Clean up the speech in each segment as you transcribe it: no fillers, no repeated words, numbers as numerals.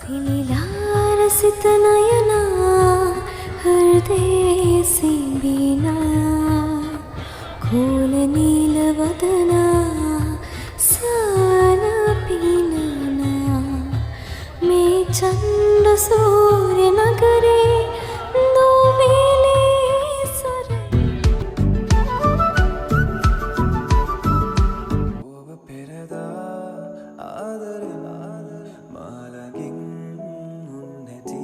सिलिलारसित नयना हृदये सिंबिना खोल नीलवदना सानपीनना मे चंड सूर्य नगरे दो मेले सर ඔබ පෙරදා ආදරෙන් මාලගින් උන්නැති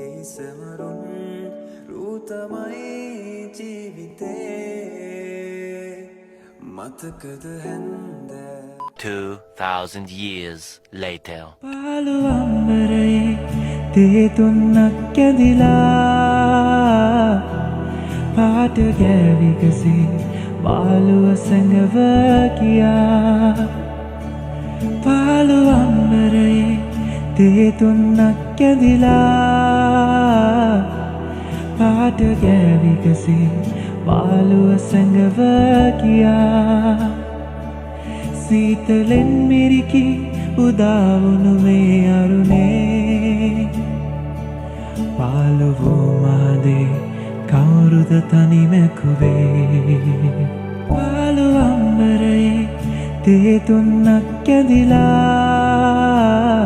ඒ සමරුන් රුතමයි ජීවිතේ මතකද හැන්ද 2,000 years later. පාළුවම්බරයේ තේතුන්නක් ඇදිලා පාට ගෑවිකසේ බාලුව සැඟව කියා පාළුවම්බරයේ තේතුන්නක් ඇදිලා පාට ගෑවිකසේ බාලුව සැඟව කියා සීතලෙන් මිරිකි උදාවුණු මේ අරුණේ පාළුවෝ මහදේ කවුරුද තනිමැකුවේ පාළුවම්බරයේ තේතුන්නක් ඇදිලා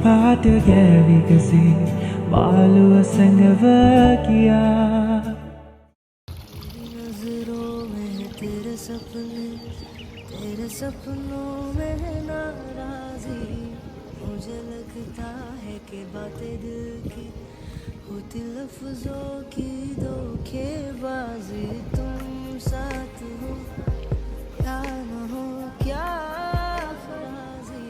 පාට ගෑවිකසේ බාලුව සැඟව කියා नजरों में तेरे सपनों में नाराजी मुझे लगता है कि बातें दिल की होती लफ्जों की धोखेबाजी तुम साथ हो या न हो क्या फराजी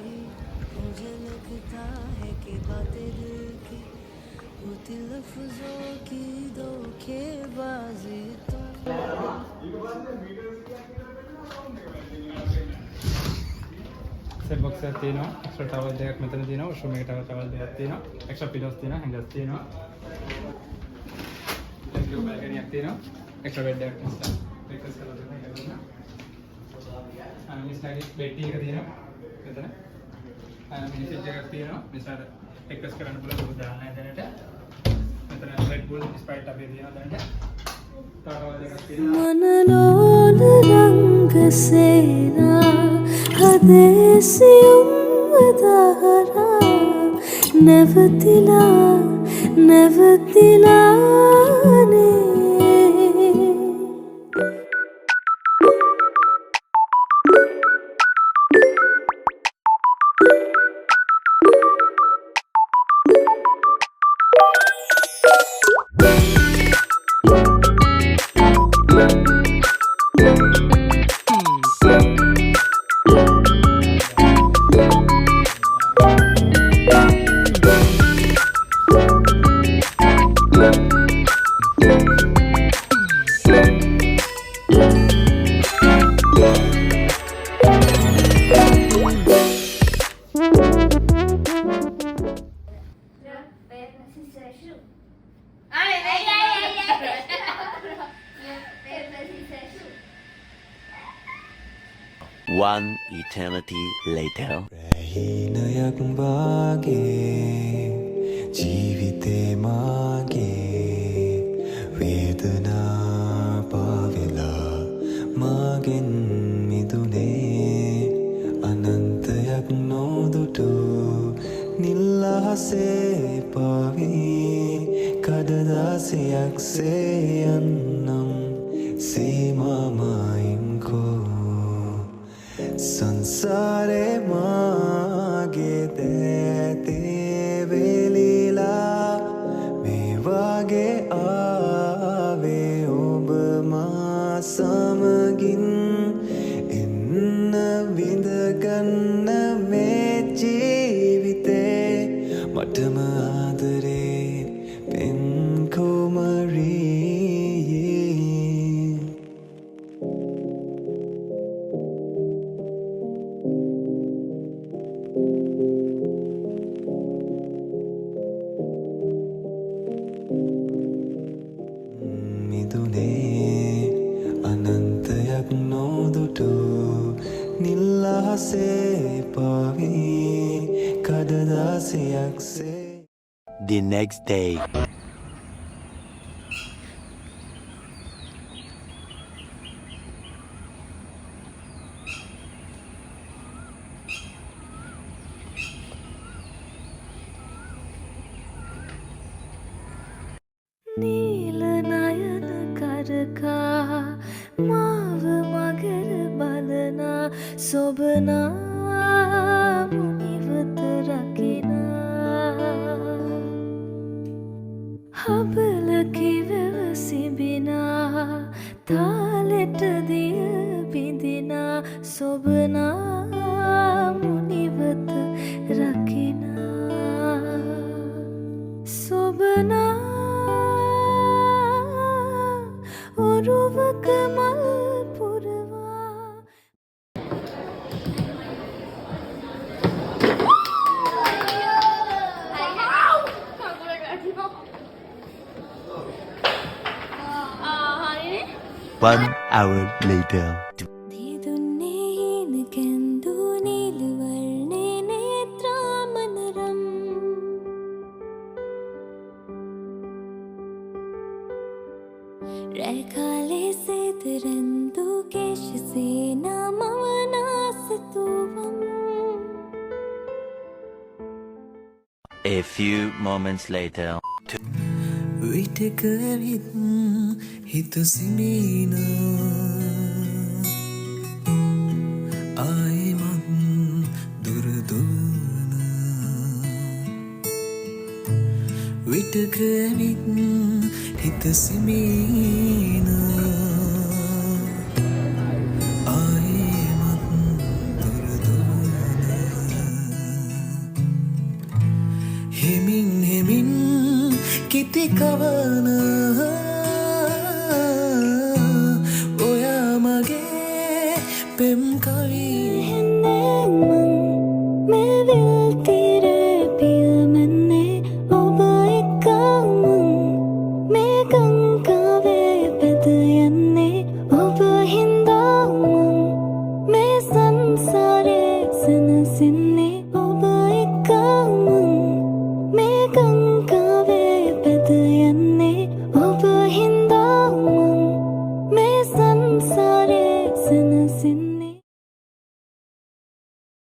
मुझे लगता है कि बातें दिल की होती लफ्जों की धोखेबाजी तुम सेट बॉक्स එකක් තියෙනවා එක්ස්ට්‍රා ටවල් දෙකක් මෙතන තියෙනවා වොෂ් රූම් එකට ටවල් දෙකක් තියෙනවා එක්ස්ට්‍රා පිලෝස් තියෙනවා හැන්ගර්ස් තියෙනවා ලැබ්ටොප් බල්කනියක් තියෙනවා එක්ස්ට්‍රා බෙඩ් එකක් තියෙනවා බ්‍රේක්ෆාස්ට් කරලා දෙන්න කියලා මිස්ටර්ගේ බෙඩ් එක තියෙනවා මෙතන මිනි ෆ්‍රිජ් එකක් තියෙනවා මිස්ටර් එක්ස්ප්‍රෙස් කරන්න පුළුවන් දුක දාන්න දැනට මෙතන රෙඩ් බුල් ස්ප්‍රයිට් අපේ තියෙනවා දැනට ටවල් දෙකක් තියෙනවා मनलोल रंग सेना हदेसियुम दहरा नवतिलाने One eternity later. රැහිනයක් වාගේ ජීවිතේ මාගේ වේදනා පාවෙලා මාගෙන් මිදුනේ අනන්තයක් නොදුටු නිල් අහසේ පාවී කඩදාසියක්සේ යන්නම් සීමාමයින්කෝ संसारे मागे देते वेलीला मैं वागे आवे ओब मा समगिन इन विंद गन्न में जीविते मटम आदरे पेन को मरी අනන්තයක් නොදුටු නිල් අහසේ පාවී මදදාසයක්සේ The next day. නීල නයන කරකා මාව මගර බලනා සොබනා මුනිවත රකිනා හබල කිවව සිඹිනා තාලෙට දිය බිඳිනා සොබනා මුනිවත රකිනා සොබනා ඔරුවක මල් පුරවා One hour later. දිදුන්නේ හීන කැන්දු නිල වර්ණේ නේත්‍රාමනරම් රැකාලේ සේතරන්දු කේශසේනා මවනාසතුවම් A few moments later. විටක ඇවිත් හිත සිමීන ආයෙමත් දුරදුවන විටක ඇවිත් හිත සිමීන ආයෙමත් දුරදුවන හෙමින් හෙමින් කිතිකවන ඔයා මගේ පෙම් කවී මෙවිල්ති